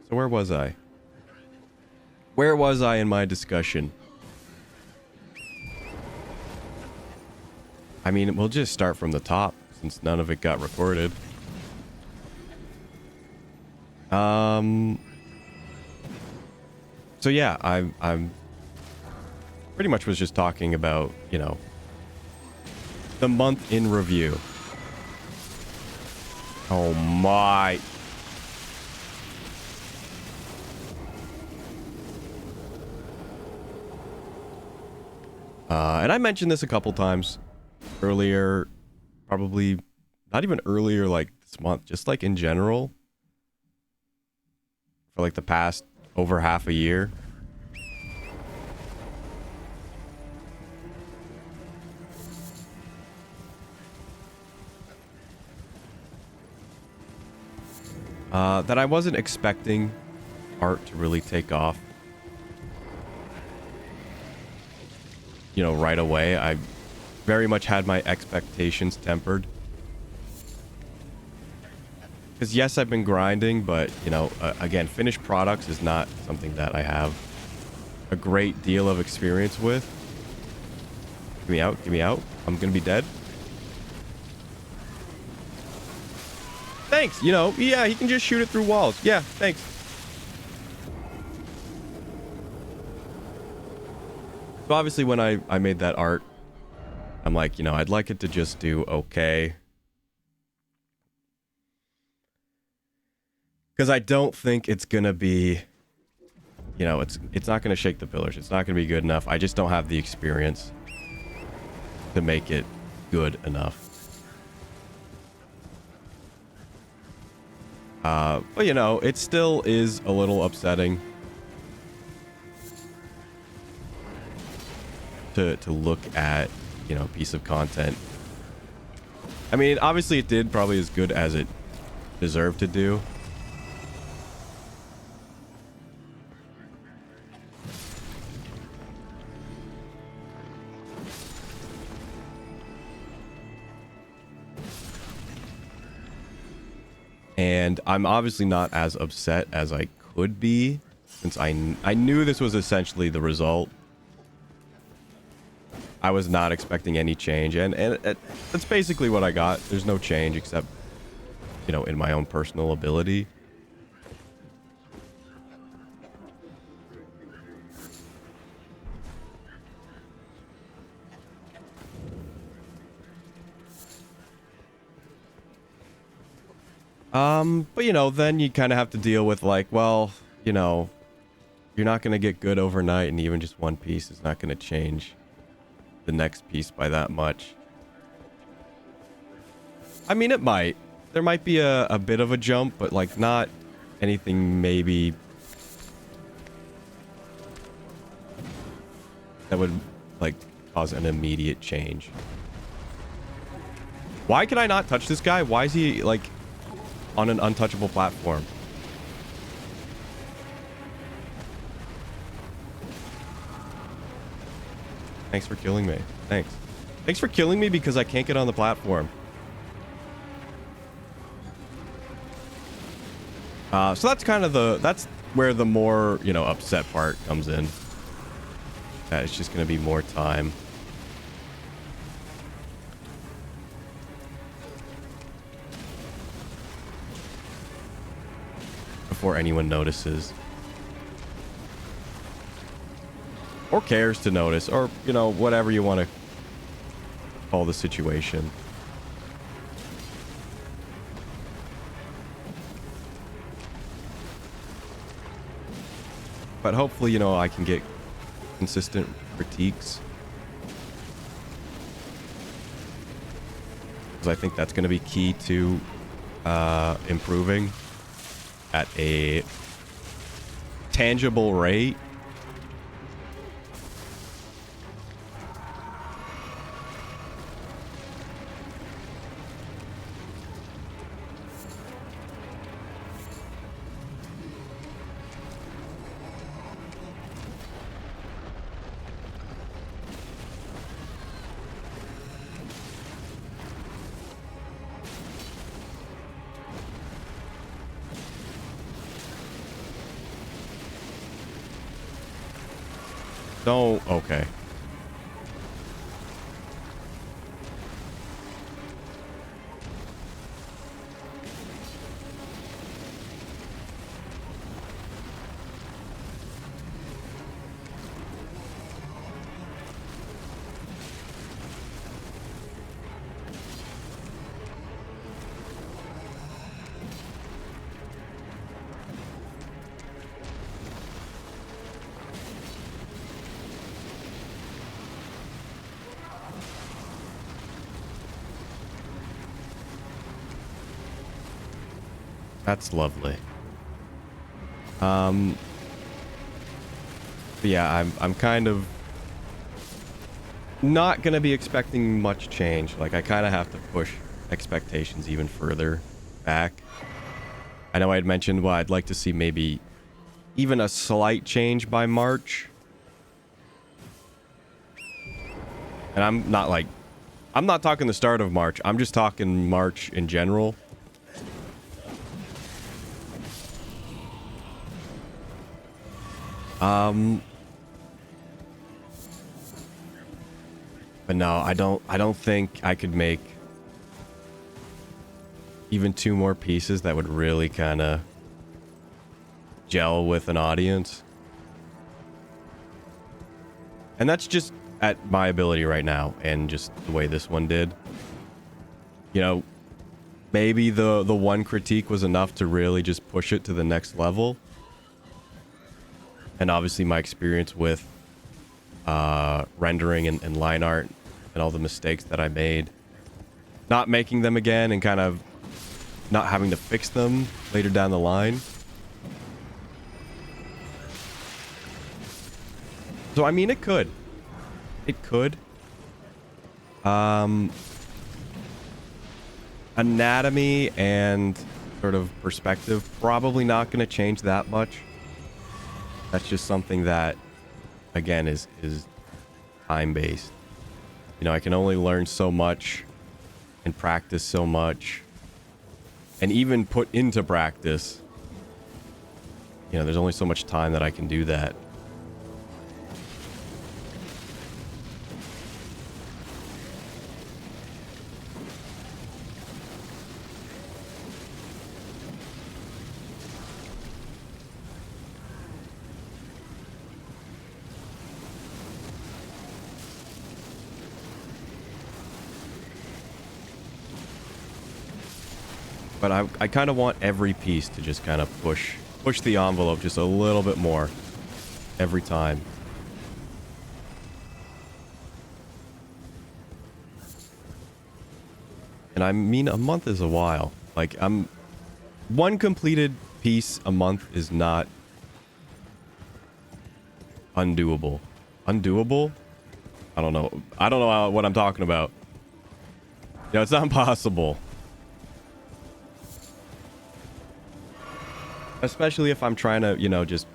So where was I? Where was I in my discussion? I mean, we'll just start from the top since none of it got recorded. So yeah, I'm pretty much was just talking about, you know, the month in review. Oh my. And I mentioned this a couple times earlier, probably not even earlier like this month, just like in general for like the past over half a year. That I wasn't expecting art to really take off. You know, right away. I very much had my expectations tempered. Because yes, I've been grinding, but, you know, again, finished products is not something that I have a great deal of experience with. Get me out, get me out. I'm gonna be dead. Thanks, you know, yeah, he can just shoot it through walls. Yeah, thanks. So obviously when I made that art, I'm like, you know, I'd like it to just do okay. Because I don't think it's gonna be, you know, it's not gonna shake the pillars. It's not gonna be good enough. I just don't have the experience to make it good enough. But you know, it still is a little upsetting to look at, you know, a piece of content. I mean, obviously it did probably as good as it deserved to do. And I'm obviously not as upset as I could be, since I knew this was essentially the result. I was not expecting any change, and that's basically what I got. There's no change except, you know, in my own personal ability. But you know, then you kind of have to deal with like, well, you know, you're not going to get good overnight, and even just one piece is not going to change the next piece by that much. I mean, it might. There might be a bit of a jump, but like not anything maybe that would like cause an immediate change. Why can I not touch this guy? Why is he like on an untouchable platform? Thanks for killing me. Thanks. Thanks for killing me because I can't get on the platform. So that's kind of that's where the more, you know, upset part comes in. That it's just going to be more time. Before anyone notices. Or cares to notice, or, you know, whatever you want to call the situation. But hopefully, you know, I can get consistent critiques. Because I think that's going to be key to improving at a tangible rate. Don't. Okay. That's lovely. But yeah, I'm kind of not gonna be expecting much change. Like, I kind of have to push expectations even further back. I know I had mentioned, well, I'd like to see maybe even a slight change by March. And I'm not talking the start of March. I'm just talking March in general. But no, I don't think I could make even 2 more pieces that would really kind of gel with an audience. And that's just at my ability right now and just the way this one did. You know, maybe the one critique was enough to really just push it to the next level. And obviously my experience with rendering and line art and all the mistakes that I made, not making them again and kind of not having to fix them later down the line. So, I mean, it could. It could. Anatomy and sort of perspective, probably not going to change that much. That's just something that, again, is time-based. You know, I can only learn so much and practice so much. And even put into practice, you know, there's only so much time that I can do that. But I kind of want every piece to just kind of push the envelope just a little bit more every time. And I mean, a month is a while. Like, one completed piece a month is not undoable. Undoable? I don't know. I don't know what I'm talking about. You know, it's not impossible. Especially if I'm trying to, you know, just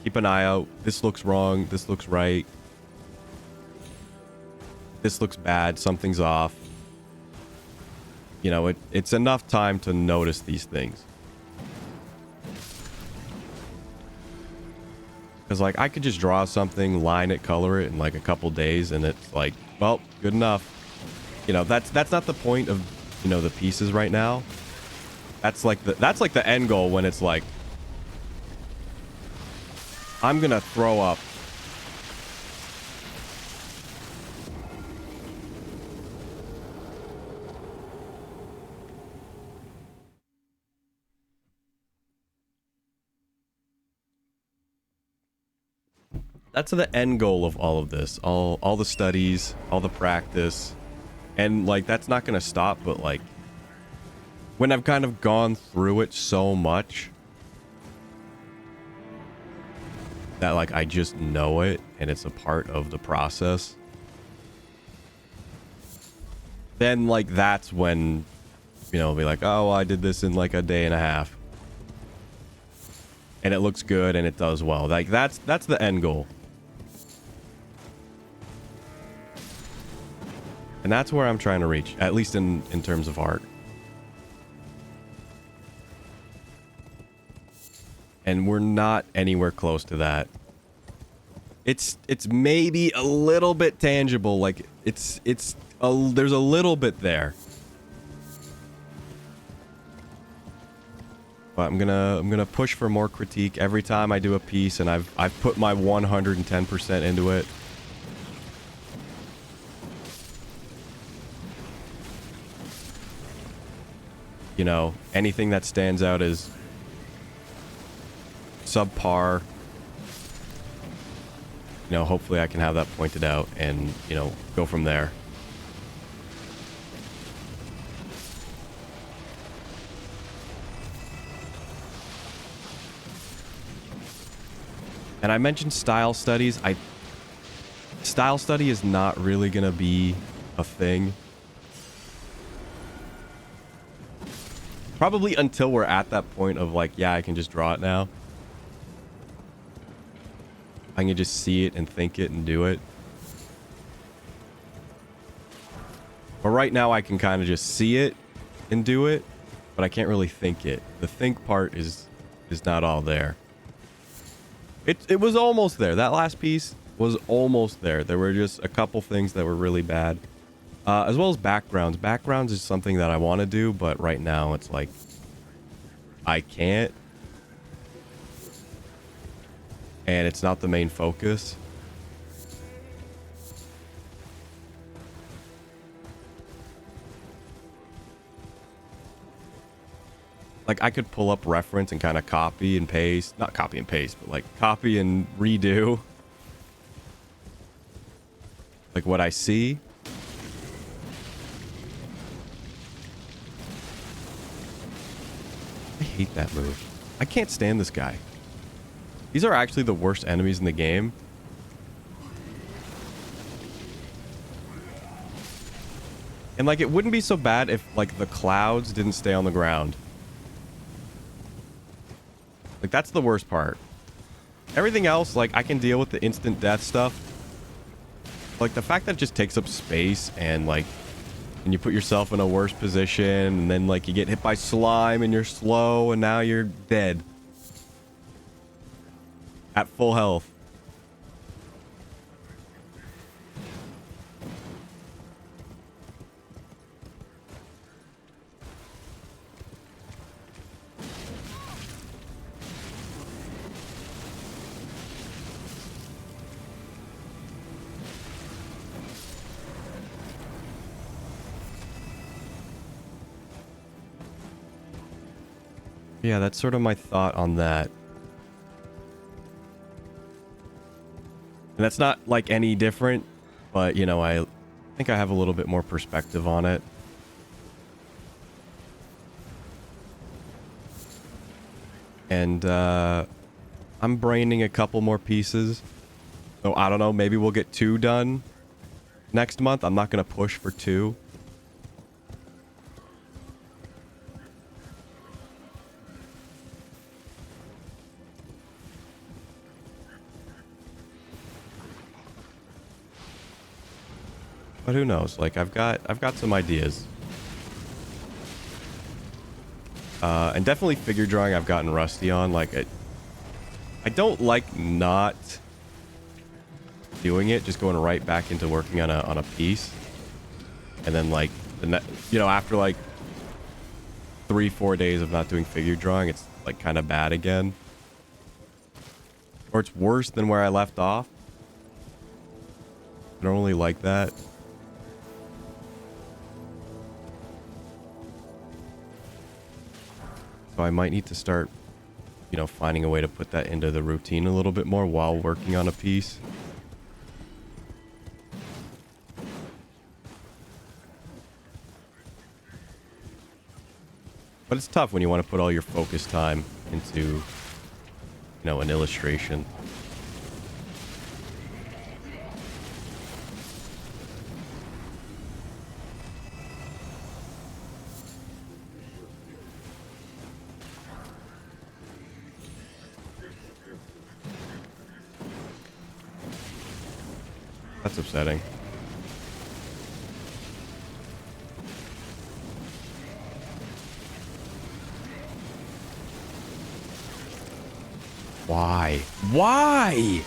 keep an eye out. This looks wrong. This looks right. This looks bad. Something's off. You know, it's enough time to notice these things. Because, like, I could just draw something, line it, color it in, like, a couple days, and it's like, well, good enough. You know, that's not the point of, you know, the pieces right now. That's like the end goal when it's like, I'm gonna throw up. That's the end goal of all of this. All the studies, all the practice. And, like, that's not gonna stop, but, like, when I've kind of gone through it so much that, like, I just know it and it's a part of the process, then, like, that's when, you know, I'll be like, oh, I did this in, like, a day and a half. And it looks good and it does well. Like, that's the end goal. And that's where I'm trying to reach, at least in terms of art. And we're not anywhere close to that. It's maybe a little bit tangible. Like there's a little bit there. But I'm gonna push for more critique every time I do a piece, and I've put my 110% into it. You know, anything that stands out as subpar, you know, hopefully I can have that pointed out and, you know, go from there. And I mentioned style studies. Style study is not really gonna be a thing. Probably until we're at that point of like, yeah, I can just draw it now. I can just see it and think it and do it. But right now I can kind of just see it and do it, but I can't really think it. The think part is not all there. It was almost there. That last piece was almost there. There were just a couple things that were really bad. As well as backgrounds. Backgrounds is something that I want to do, but right now it's like I can't. And it's not the main focus. Like I could pull up reference and kind of copy and paste. Not copy and paste, but like copy and redo. Like what I see. I hate that move. I can't stand this guy. These are actually the worst enemies in the game. And like it wouldn't be so bad if like the clouds didn't stay on the ground. Like that's the worst part. Everything else, like I can deal with the instant death stuff. Like the fact that it just takes up space and like and you put yourself in a worse position and then like you get hit by slime and you're slow and now you're dead. At full health. Yeah, that's sort of my thought on that. And that's not like any different, but you know, I think I have a little bit more perspective on it. And I'm braining a couple more pieces. So I don't know, maybe we'll get 2 done next month. I'm not going to push for 2. But who knows? Like I've got some ideas. And definitely figure drawing I've gotten rusty on. Like I don't like not doing it, just going right back into working on a piece. And then like you know, after like 3-4 days of not doing figure drawing, it's like kind of bad again. Or it's worse than where I left off. I don't really like that. So I might need to start, you know, finding a way to put that into the routine a little bit more while working on a piece. But it's tough when you want to put all your focus time into, you know, an illustration. That's upsetting. Why? Why?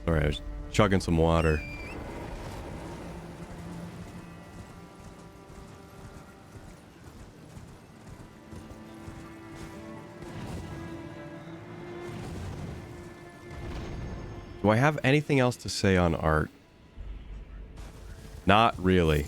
Sorry, I was chugging some water. Do I have anything else to say on art? Not really.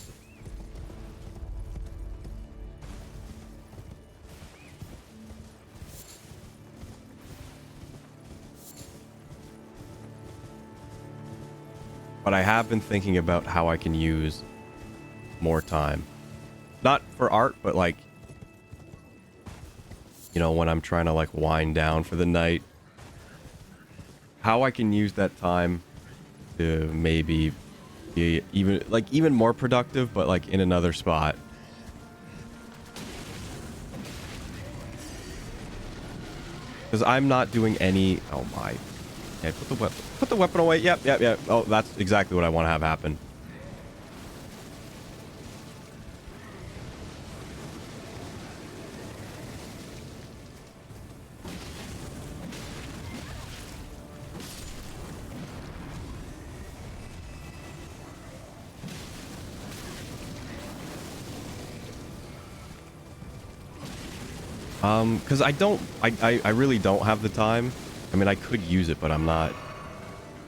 But I have been thinking about how I can use more time. Not for art, but like, you know, when I'm trying to like wind down for the night. How I can use that time to maybe be even more productive, but like in another spot. Because I'm not doing any... Oh my... Okay, put the weapon away. Yep. Oh, that's exactly what I want to have happen. Because I really don't have the time. I mean, I could use it, but I'm not...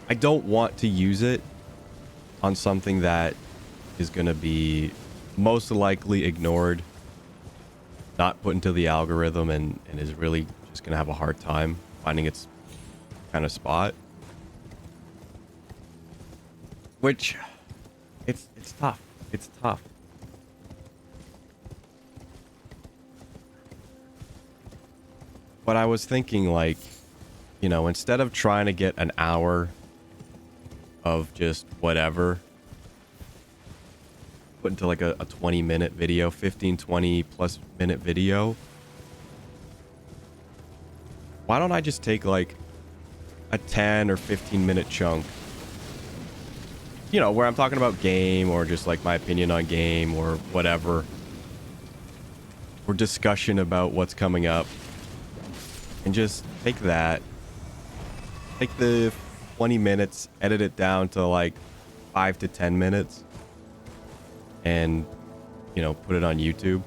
I don't want to use it on something that is going to be most likely ignored, not put into the algorithm, and is really just going to have a hard time finding its kind of spot. Which, it's tough. It's tough. But I was thinking, like, you know, instead of trying to get an hour of just whatever, put into like a 20-minute video, 15, 20 plus minute video, why don't I just take like a 10 or 15-minute chunk, you know, where I'm talking about game or just like my opinion on game or whatever, or discussion about what's coming up, and just take that, take the 20 minutes, edit it down to like 5 to 10 minutes, and, you know, put it on YouTube.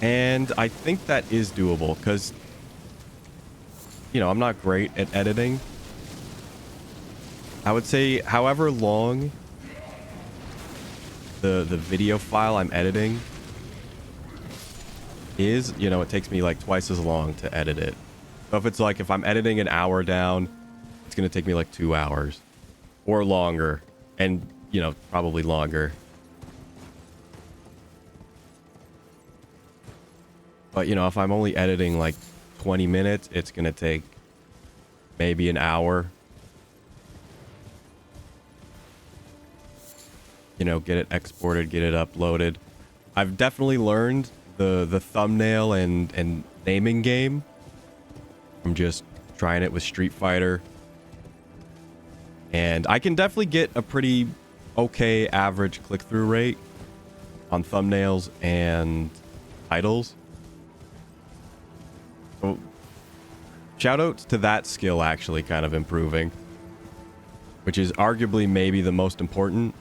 And I think that is doable because, you know, I'm not great at editing. I would say however long the video file I'm editing is, you know, it takes me like twice as long to edit it. So if it's like, if I'm editing an hour down, it's going to take me like 2 hours or longer, and, you know, probably longer. But, you know, if I'm only editing like 20 minutes, it's going to take maybe an hour. You know, get it exported, get it uploaded. I've definitely learned the thumbnail and naming game from just trying it with Street Fighter. And I can definitely get a pretty okay average click-through rate on thumbnails and titles. So shout out to that skill actually kind of improving, which is arguably maybe the most important.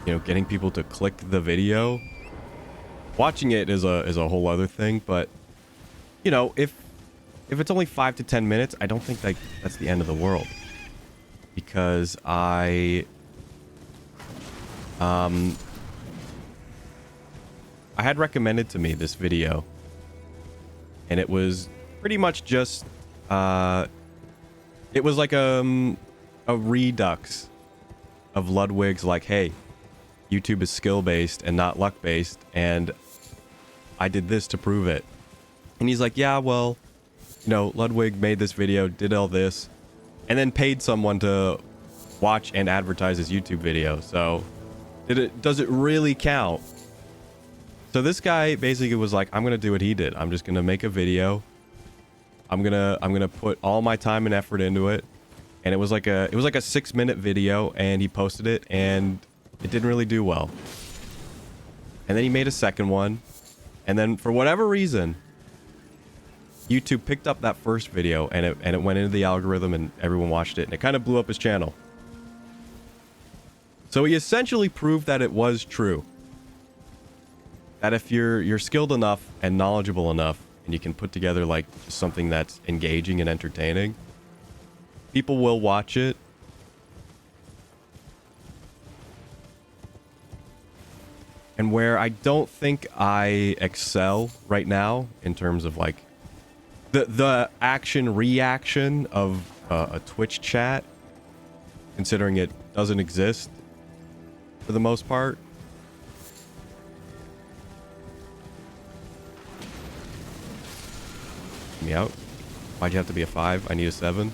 You know, getting people to click the video. Watching it is a whole other thing, but, you know, if it's only 5 to 10 minutes, I don't think that's the end of the world. Because I had recommended to me this video, and it was pretty much just it was like a redux of Ludwig's, like, hey, YouTube is skill-based and not luck-based, and I did this to prove it. And he's like, yeah, well, you know, Ludwig made this video, did all this, and then paid someone to watch and advertise his YouTube video. So, does it really count? So this guy basically was like, I'm gonna do what he did. I'm just gonna make a video. I'm gonna put all my time and effort into it. And it was like a 6-minute video, and he posted it, and it didn't really do well. And then he made a second one, and then for whatever reason, YouTube picked up that first video, and it went into the algorithm, and everyone watched it, and it kind of blew up his channel. So he essentially proved that it was true. That if you're skilled enough and knowledgeable enough, and you can put together like something that's engaging and entertaining, people will watch it. And where I don't think I excel right now in terms of like the action reaction of a Twitch chat, considering it doesn't exist for the most part. Get me out. Why'd you have to be a 5? I need a 7.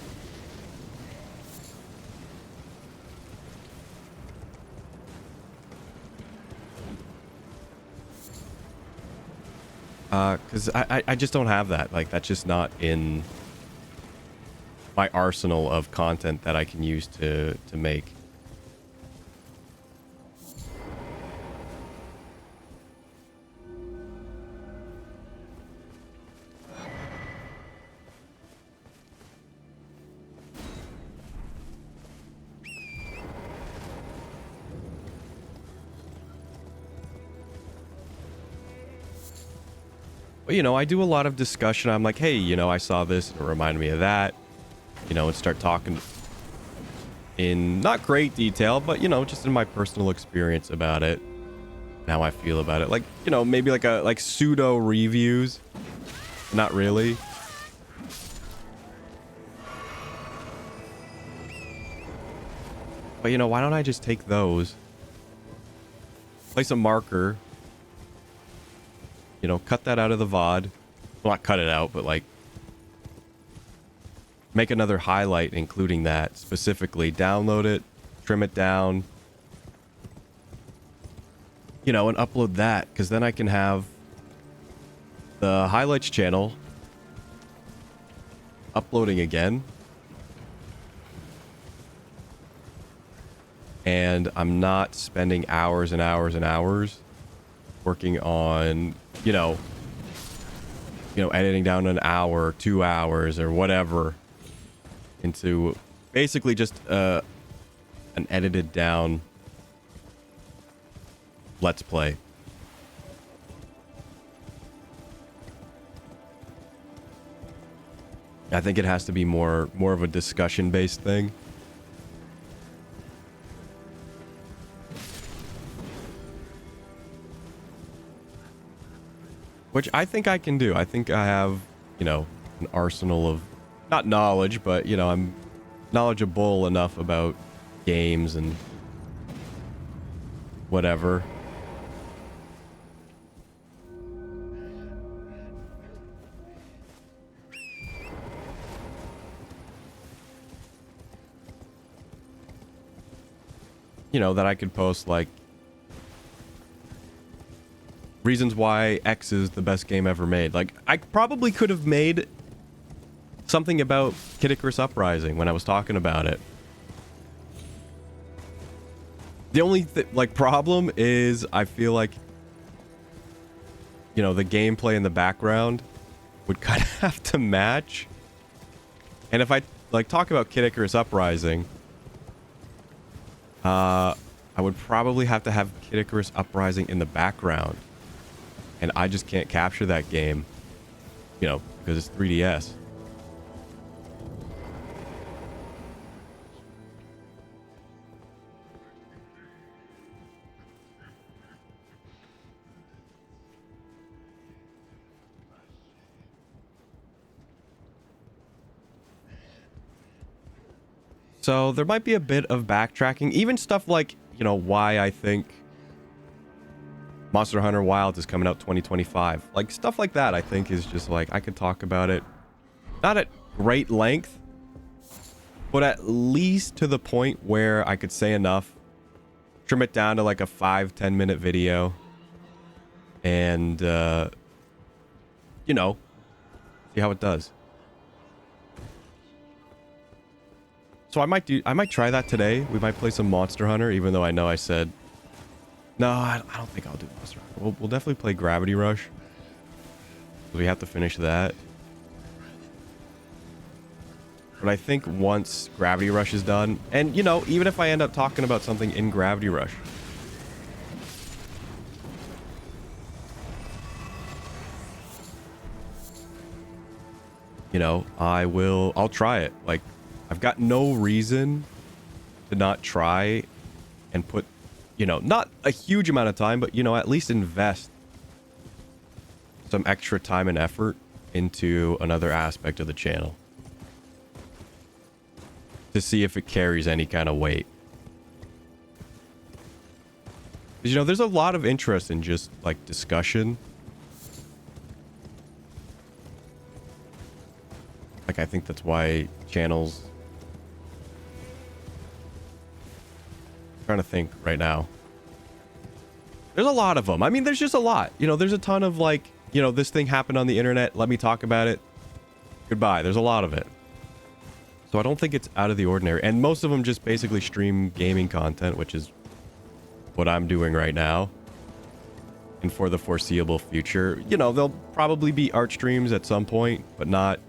Because I just don't have that. Like, that's just not in my arsenal of content that I can use to make. But, you know, I do a lot of discussion. I'm like, hey, you know, I saw this and it reminded me of that. You know, and start talking in not great detail, but, you know, just in my personal experience about it. And how I feel about it. Like, you know, maybe like pseudo reviews. Not really. But, you know, why don't I just take those, place a marker, you know, cut that out of the VOD. Well, not cut it out, but like make another highlight including that specifically. Download it, trim it down, you know, and upload that, because then I can have the highlights channel uploading again. And I'm not spending hours and hours and hours working on, you know, editing down an hour, 2 hours, or whatever into basically just an edited down Let's Play. I think it has to be more of a discussion-based thing. Which I think I can do. I think I have, you know, an arsenal of, not knowledge, but, you know, I'm knowledgeable enough about games and whatever. You know, that I could post, like, reasons why X is the best game ever made. Like, I probably could have made something about Kid Icarus Uprising when I was talking about it. The only problem is I feel like, you know, the gameplay in the background would kind of have to match. And if I like talk about Kid Icarus Uprising, I would probably have to have Kid Icarus Uprising in the background. And I just can't capture that game, you know, because it's 3DS. So there might be a bit of backtracking, even stuff like, you know, why I think Monster Hunter Wilds is coming out 2025. Like, stuff like that, I think, is just like, I could talk about it, not at great length, but at least to the point where I could say enough, trim it down to like a 5-10 minute video, and, you know, see how it does. So I might try that today. We might play some Monster Hunter, even though I know I said no. I don't think I'll do Monster Hunter. We'll definitely play Gravity Rush. We have to finish that. But I think once Gravity Rush is done, and you know, even if I end up talking about something in Gravity Rush, you know, I'll try it. Like, I've got no reason to not try and put, you know, not a huge amount of time, but, you know, at least invest some extra time and effort into another aspect of the channel to see if it carries any kind of weight. Because, you know, there's a lot of interest in just, like, discussion. Like, I think that's why channels... I'm trying to think right now. There's a lot of them. I mean, there's just a lot. You know, there's a ton of, like, you know, this thing happened on the internet. Let me talk about it. Goodbye. There's a lot of it. So I don't think it's out of the ordinary. And most of them just basically stream gaming content, which is what I'm doing right now. And for the foreseeable future, you know, there'll probably be art streams at some point, but not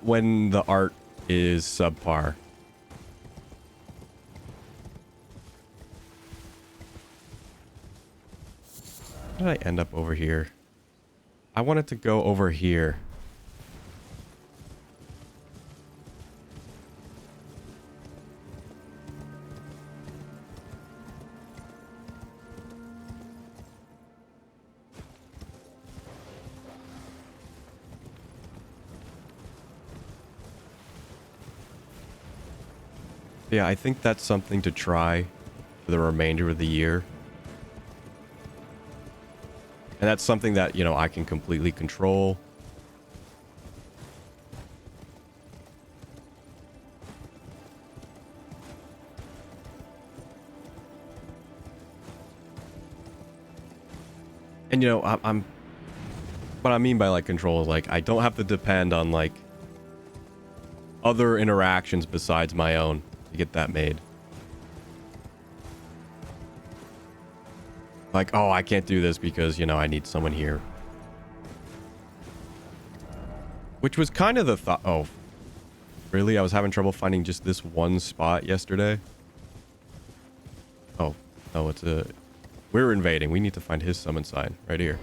when the art is subpar. How did I end up over here? I wanted to go over here. Yeah, I think that's something to try for the remainder of the year. And that's something that, you know, I can completely control. And, you know, I'm what I mean by, like, control is, like, I don't have to depend on, like, other interactions besides my own to get that made. Like, oh, I can't do this because, you know, I need someone here. Which was kind of the thought. Oh, really? I was having trouble finding just this one spot yesterday. Oh, no, it's a... We're invading. We need to find his summon sign right here.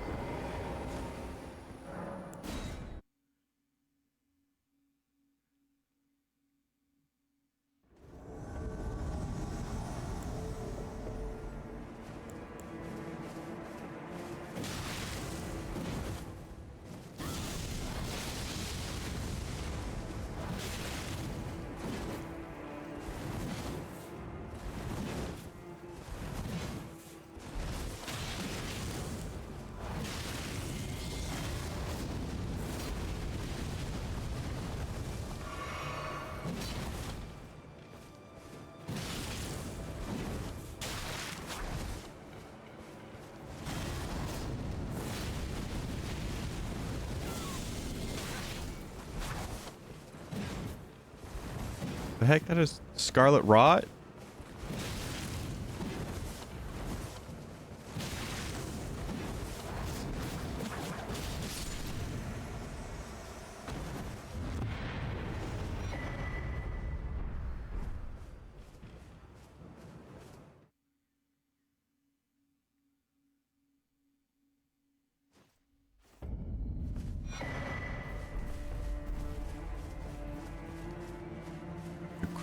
The heck? That is Scarlet Rot?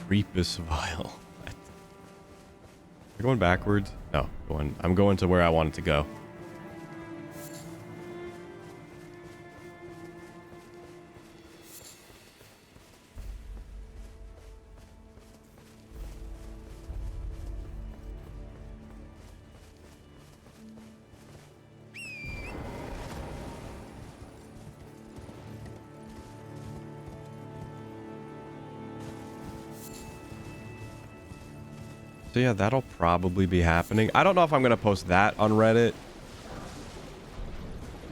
Creepus Vial. What? Am I going backwards? No, I'm going to where I wanted to go. So yeah, that'll probably be happening. I don't know if I'm going to post that on Reddit.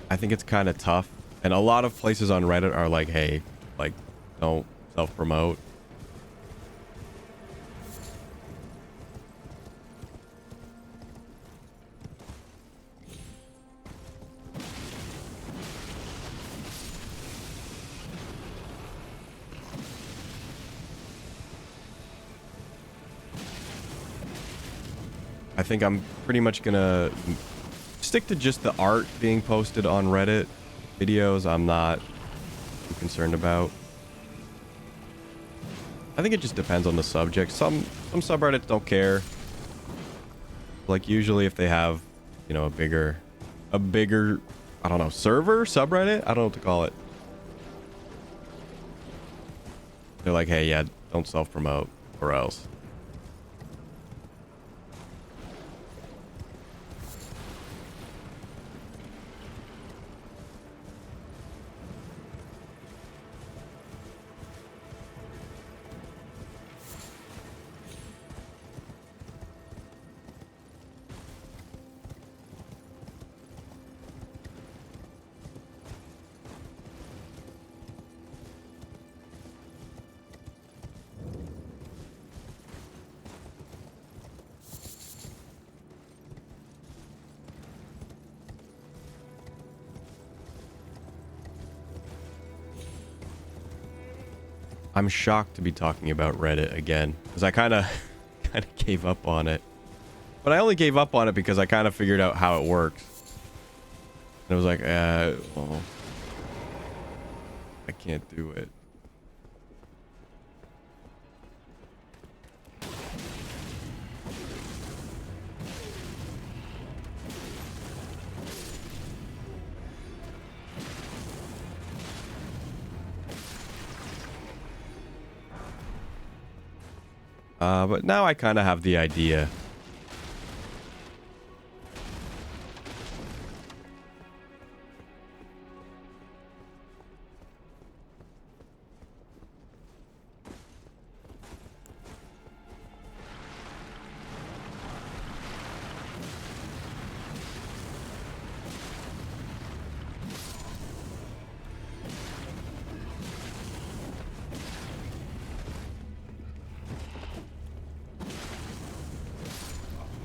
I think it's kind of tough. And a lot of places on Reddit are like, hey, like, don't self-promote. I think I'm pretty much gonna stick to just the art being posted on Reddit. Videos I'm not too concerned about. I think it just depends on the subject. Some subreddits don't care. Like usually if they have, you know, a bigger, I don't know, server, subreddit? I don't know what to call it. They're like, hey, yeah, don't self-promote or else. I'm shocked to be talking about Reddit again, because I kind of gave up on it. But I only gave up on it because I kind of figured out how it works. And it was like, well, I can't do it. But now I kind of have the idea.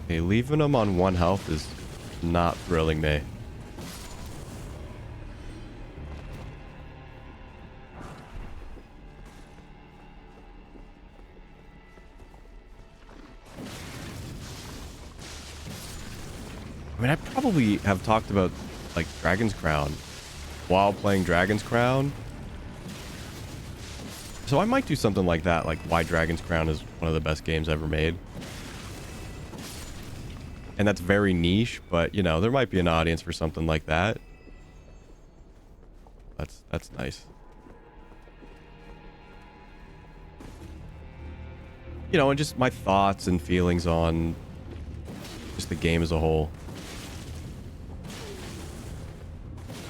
Okay, leaving them on 1 health is not thrilling me. I mean, I probably have talked about, like, Dragon's Crown while playing Dragon's Crown. So I might do something like that, like why Dragon's Crown is one of the best games ever made. And that's very niche, but, you know, there might be an audience for something like that. That's nice. You know, and just my thoughts and feelings on just the game as a whole.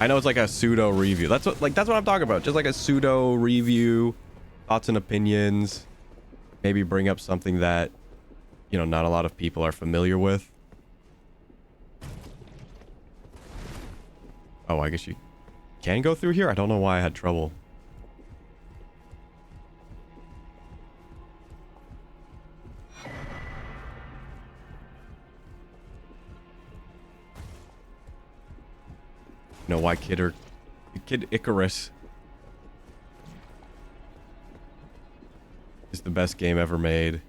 I know it's like a pseudo review. That's what I'm talking about. Just like a pseudo review, thoughts and opinions. Maybe bring up something that, you know, not a lot of people are familiar with. Oh, I guess you can go through here? I don't know why I had trouble. You know why Kid Icarus is the best game ever made.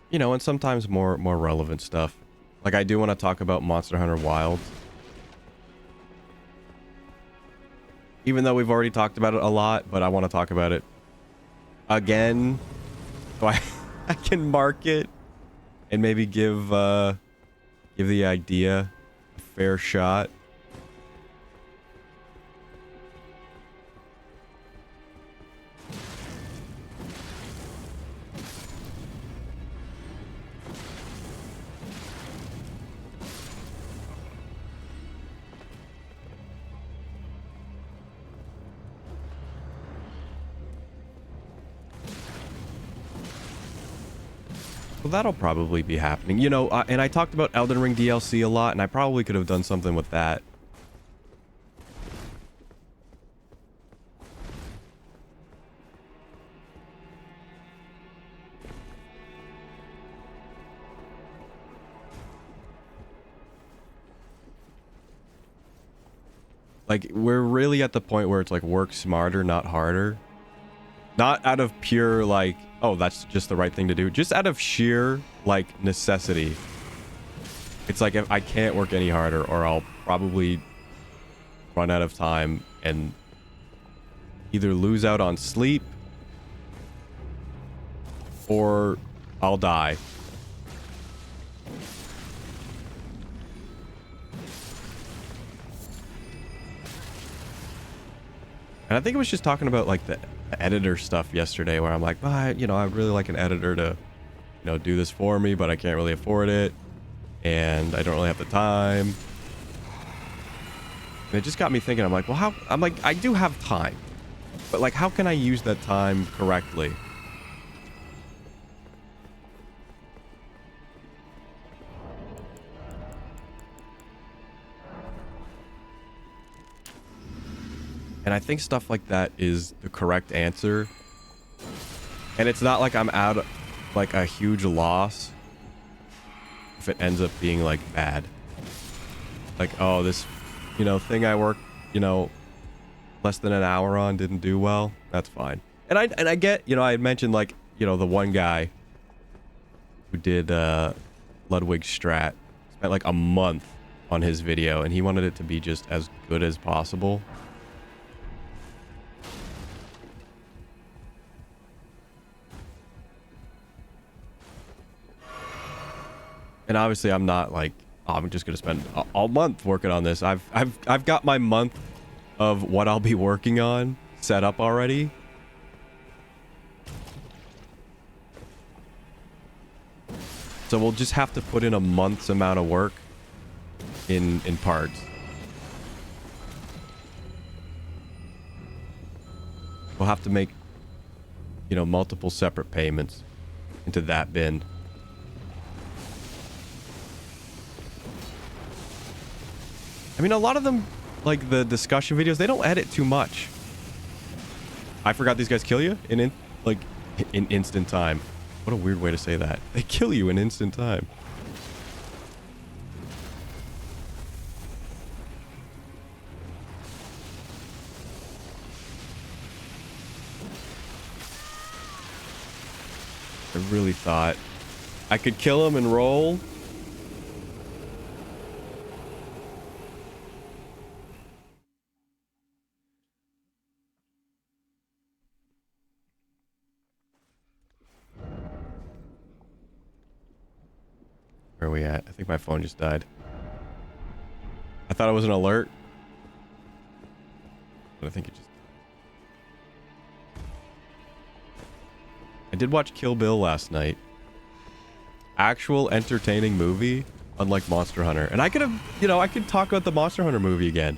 You know, and sometimes more relevant stuff. Like, I do want to talk about Monster Hunter Wilds. Even though we've already talked about it a lot, but I want to talk about it again. So I can mark it and maybe give the idea a fair shot. Well, that'll probably be happening. You know, and I talked about Elden Ring DLC a lot, and I probably could have done something with that. Like, we're really at the point where it's like work smarter, not harder. Not out of pure, like, oh, that's just the right thing to do. Just out of sheer, like, necessity. It's like, if I can't work any harder, or I'll probably run out of time and either lose out on sleep or I'll die. And I think it was just talking about like the editor stuff yesterday, where I'm like, well, I'd really like an editor to, do this for me, but I can't really afford it. And I don't really have the time. And it just got me thinking, I'm like, well, I do have time, but like, how can I use that time correctly? And I think stuff like that is the correct answer. And it's not like I'm out like a huge loss if it ends up being like bad. Like, oh, this, thing I worked, less than an hour on didn't do well. That's fine. And I get, I had mentioned like, the one guy who did Ludwig's strat spent like a month on his video, and he wanted it to be just as good as possible. And obviously I'm not like, oh, I'm just going to spend all month working on this. I've got my month of what I'll be working on set up already. So we'll just have to put in a month's amount of work in parts. We'll have to make, multiple separate payments into that bin. I mean, a lot of them, like the discussion videos, they don't edit too much. I forgot these guys kill you in instant time. What a weird way to say that. They kill you in instant time. I really thought I could kill him and roll. Where are we at? I think my phone just died. I thought it was an alert, but I think it just... I did watch Kill Bill last night. Actual entertaining movie, unlike Monster Hunter. And I could have, I could talk about the Monster Hunter movie again.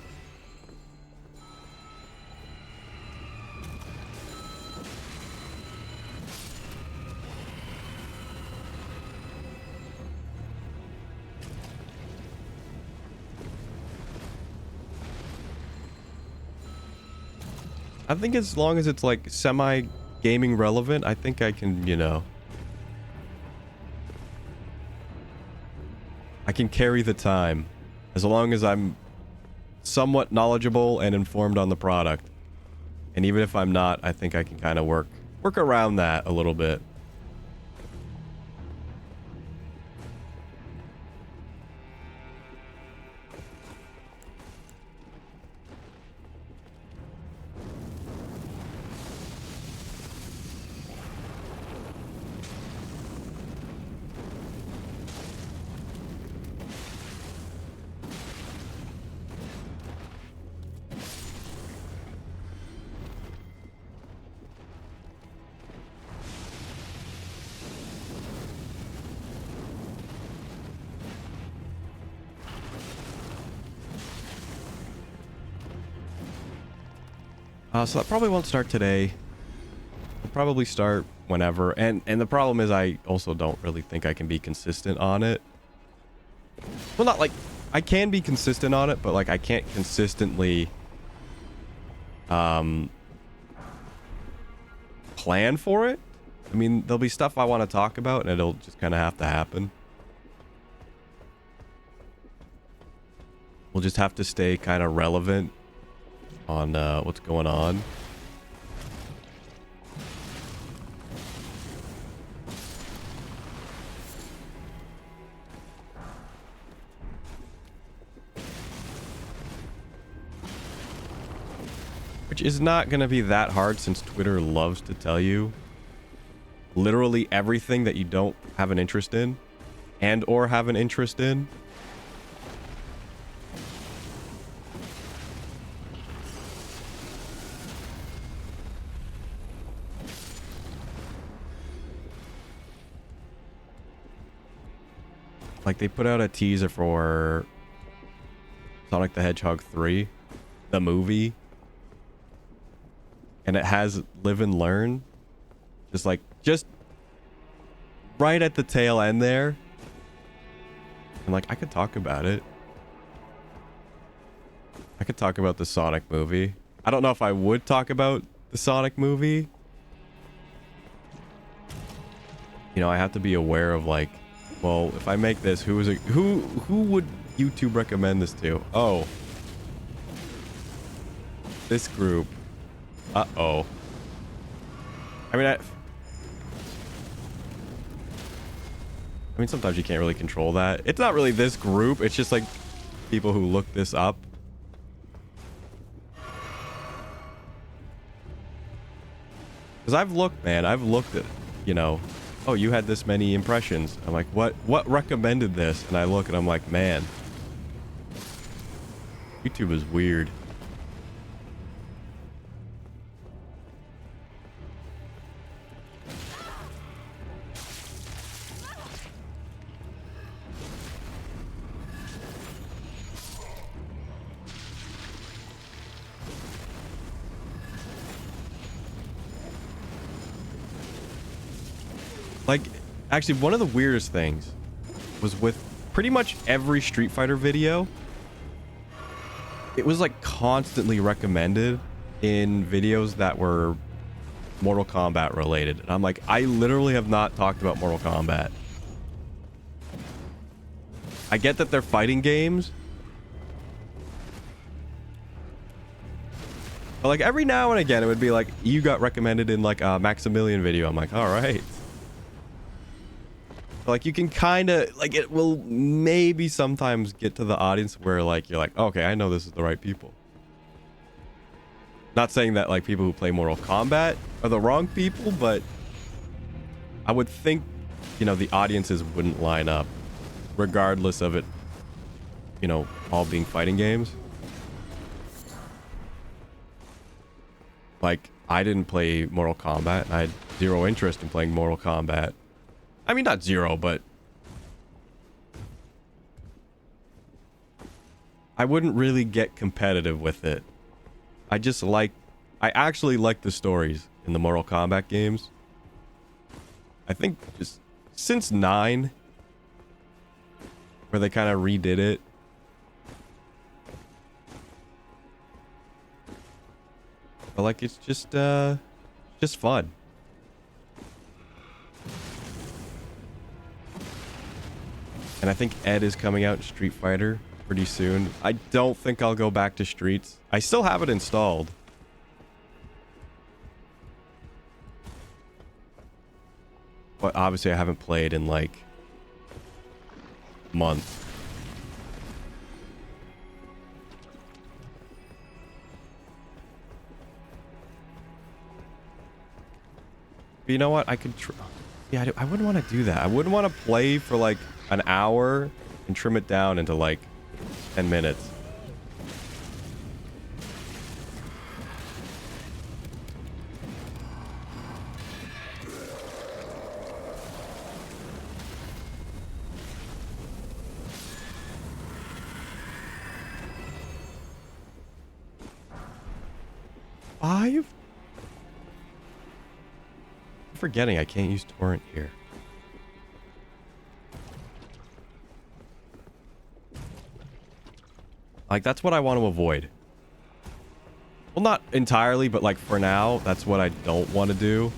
I think as long as it's like semi-gaming relevant, I think I can, I can carry the time as long as I'm somewhat knowledgeable and informed on the product. And even if I'm not, I think I can kind of work around that a little bit. So that probably won't start today. It'll probably start whenever. And the problem is I also don't really think I can be consistent on it. Well, not like... I can be consistent on it, but like I can't consistently... plan for it. I mean, there'll be stuff I want to talk about and it'll just kind of have to happen. We'll just have to stay kind of relevant on what's going on. Which is not going to be that hard since Twitter loves to tell you literally everything that you don't have an interest in and or have an interest in. Like they put out a teaser for Sonic the Hedgehog 3, the movie. And it has live and learn. Just right at the tail end there. And like, I could talk about it. I could talk about the Sonic movie. I don't know if I would talk about the Sonic movie. You know, I have to be aware of like, well, if I make this, who would YouTube recommend this to? Oh. This group. Uh-oh. I mean, sometimes you can't really control that. It's not really this group. It's just like people who look this up. Because I've looked, man. I've looked at, you know, oh, you had this many impressions. I'm like, what recommended this? And I look and I'm like, man, YouTube is weird. Like, actually, one of the weirdest things was with pretty much every Street Fighter video. It was like constantly recommended in videos that were Mortal Kombat related. And I'm like, I literally have not talked about Mortal Kombat. I get that they're fighting games. But like every now and again, it would be like, you got recommended in like a Maximilian video. I'm like, all right. Like you can kind of like, it will maybe sometimes get to the audience where like you're like, okay, I know this is the right people. Not saying that like people who play Mortal Kombat are the wrong people, but I would think, you know, the audiences wouldn't line up regardless of it, you know, all being fighting games. Like I didn't play Mortal Kombat. I had zero interest in playing Mortal Kombat. I mean, not zero, but I wouldn't really get competitive with it. I actually like the stories in the Mortal Kombat games. I think just since 9, where they kind of redid it. But like, it's just fun. And I think Ed is coming out in Street Fighter pretty soon. I don't think I'll go back to Streets. I still have it installed. But obviously I haven't played in like months. But you know what? I could try. Yeah, I wouldn't want to do that. I wouldn't want to play for like an hour and trim it down into like 10 minutes. I'm forgetting I can't use torrent here. Like, that's what I want to avoid. Well, not entirely, but like for now, that's what I don't want to do.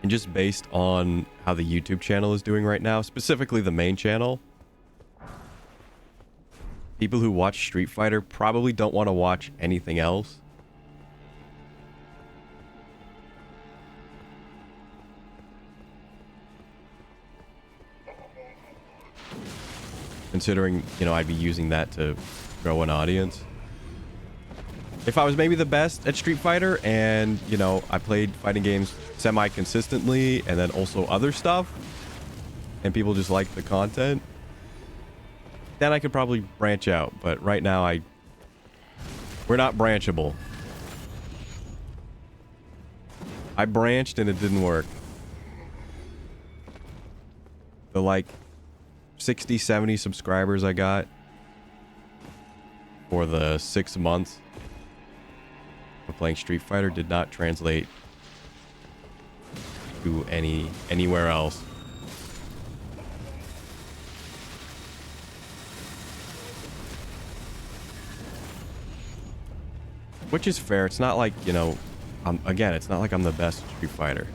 And just based on how the YouTube channel is doing right now, specifically the main channel, people who watch Street Fighter probably don't want to watch anything else. Considering, you know, I'd be using that to grow an audience. If I was maybe the best at Street Fighter and, you know, I played fighting games semi-consistently and then also other stuff, and people just like the content, then I could probably branch out. But right now, we're not branchable. I branched and it didn't work. The like 60, 70 subscribers I got for the 6 months of playing Street Fighter did not translate to anywhere else. Which is fair. It's not like, you know, again, it's not like I'm the best Street Fighter.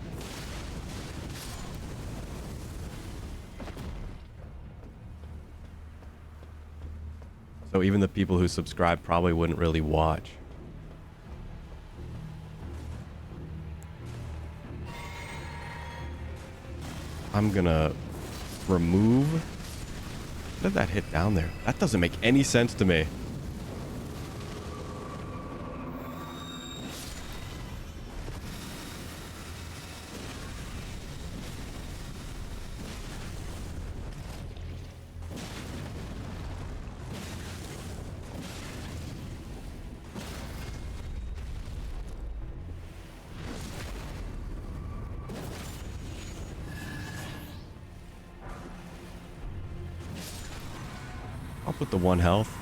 So even the people who subscribe probably wouldn't really watch. I'm gonna remove... What did that hit down there? That doesn't make any sense to me. I'll put the 1 health.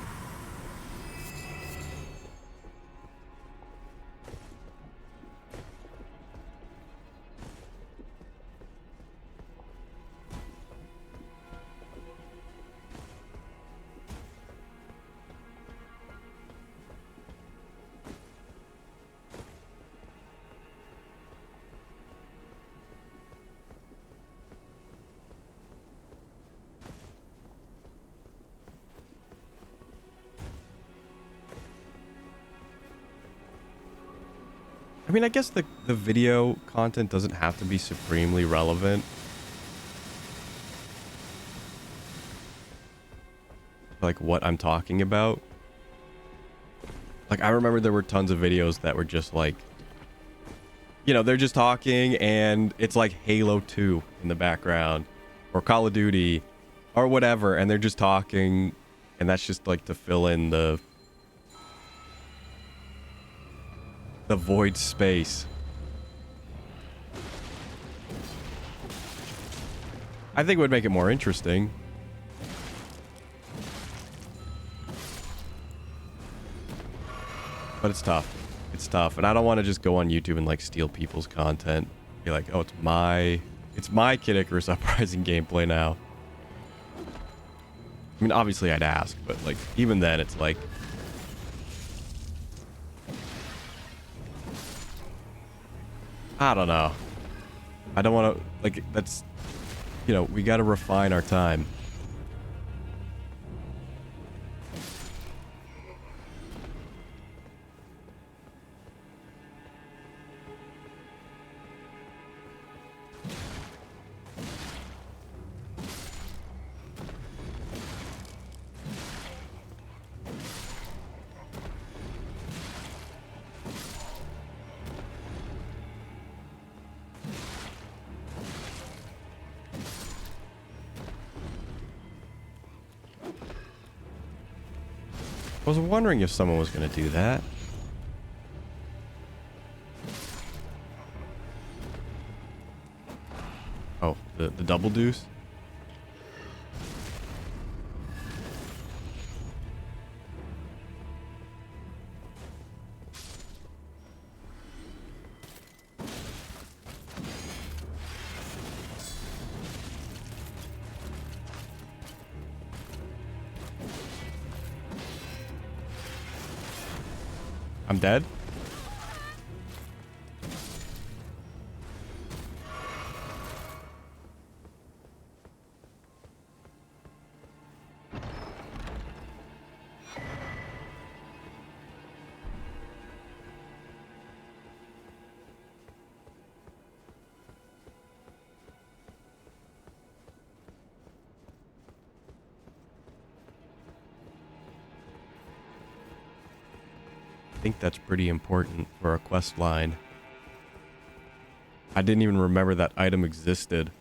I mean, I guess the video content doesn't have to be supremely relevant. Like what I'm talking about. Like, I remember there were tons of videos that were just like, you know, they're just talking and it's like Halo 2 in the background or Call of Duty or whatever. And they're just talking and that's just like to fill in the void space. I think it would make it more interesting. But it's tough. It's tough. And I don't want to just go on YouTube and like steal people's content. Be like, oh, it's my Kid Icarus Uprising gameplay now. I mean, obviously I'd ask, but like even then it's like, I don't know. I don't want to, like, that's, you know, we got to refine our time. I was wondering if someone was going to do that. Oh, the double deuce? I'm dead. think that's pretty important for a quest line. I didn't even remember that item existed.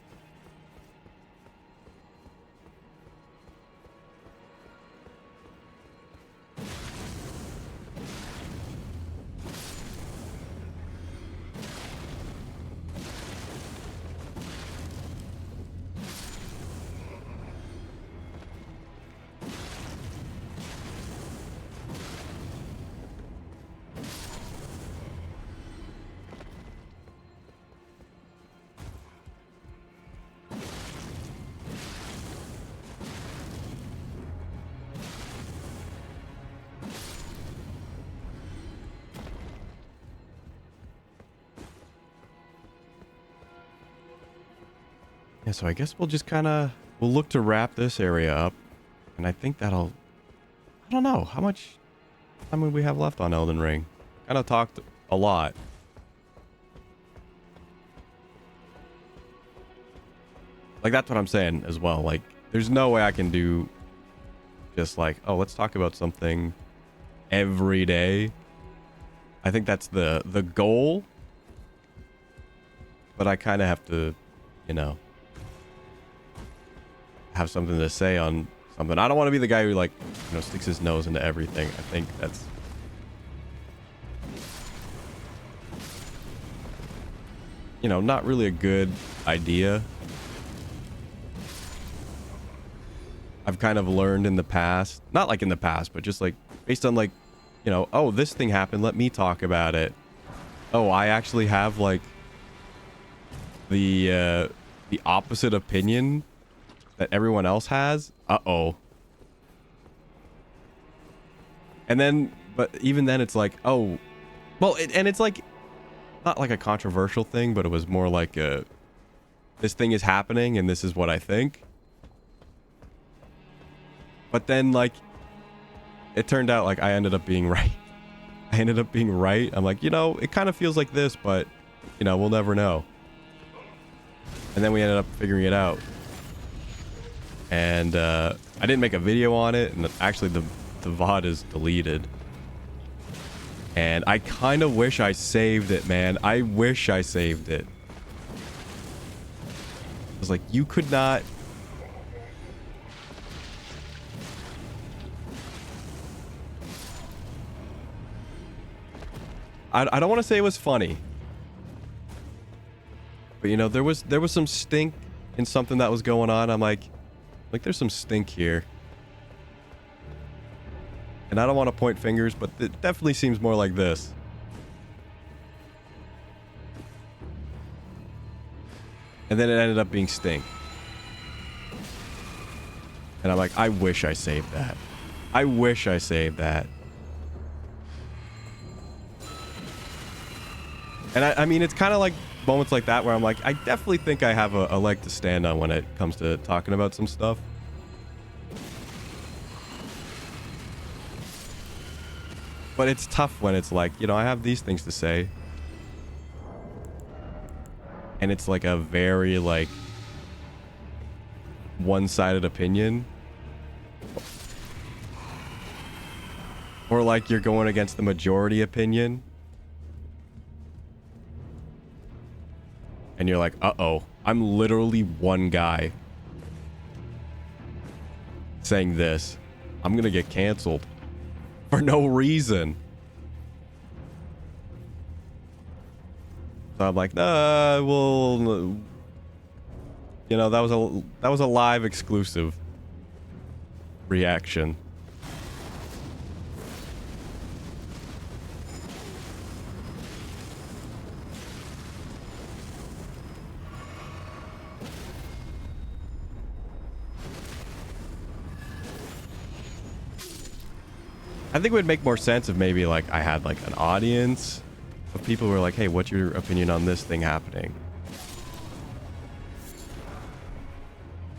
Yeah, so I guess we'll just we'll look to wrap this area up. And I think I don't know, how much time would we have left on Elden Ring? Kind of talked a lot. Like, that's what I'm saying as well. Like, there's no way I can do just like, oh, let's talk about something every day. I think that's the goal. But I kind of have to, you know, have something to say on something. I don't want to be the guy who, like, you know, sticks his nose into everything. I think that's, you know, not really a good idea. I've kind of learned in the past, not like in the past, but just like based on, like, you know, oh, this thing happened, let me talk about it. Oh, I actually have like the opposite opinion that everyone else has. Uh-oh. And then, but even then it's like, oh, well, and it's like, not like a controversial thing, but it was more like this thing is happening and this is what I think. But then, like, it turned out like I ended up being right. I ended up being right. I'm like, you know, it kind of feels like this, but, you know, we'll never know. And then we ended up figuring it out. And I didn't make a video on it, and actually the VOD is deleted. And I kind of wish I saved it, man. I wish I saved it. I was like, you could not... I don't want to say it was funny. But, you know, there was some stink in something that was going on. I'm like, there's some stink here. And I don't want to point fingers, but it definitely seems more like this. And then it ended up being stink. And I'm like, I wish I saved that. I wish I saved that. And I mean, it's kind of like moments like that where I'm like, I definitely think I have a leg to stand on when it comes to talking about some stuff. But it's tough when it's like, you know, I have these things to say. And it's like a very, like, one-sided opinion. Or like you're going against the majority opinion. And you're like, uh-oh, I'm literally one guy saying this. I'm gonna get canceled for no reason. So I'm like, nah, well, you know, that was a live exclusive reaction. I think it would make more sense if maybe like I had like an audience of people who were like, hey, what's your opinion on this thing happening?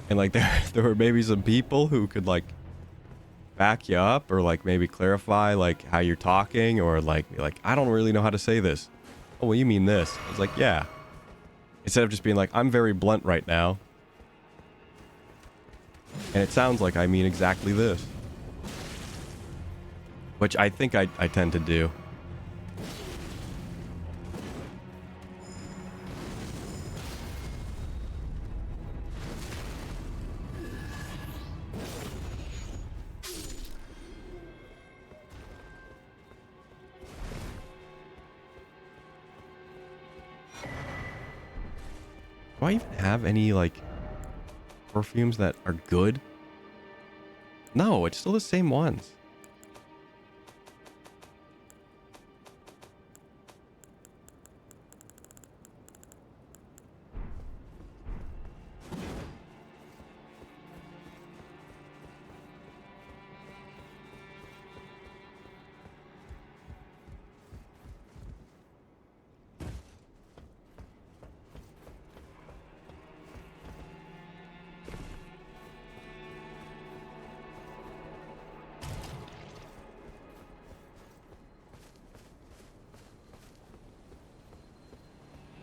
And like there were maybe some people who could like back you up or like maybe clarify like how you're talking or like be like, I don't really know how to say this. Oh, well, you mean this? I was like, yeah. Instead of just being like, I'm very blunt right now. And it sounds like I mean exactly this. Which I think I tend to do. Do I even have any, like, perfumes that are good? No, it's still the same ones.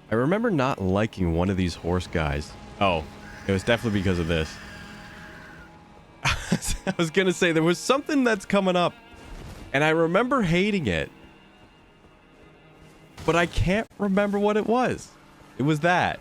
I remember not liking one of these horse guys. Oh, it was definitely because of this. I was gonna say there was something that's coming up, and I remember hating it, but I can't remember what it was. It was that.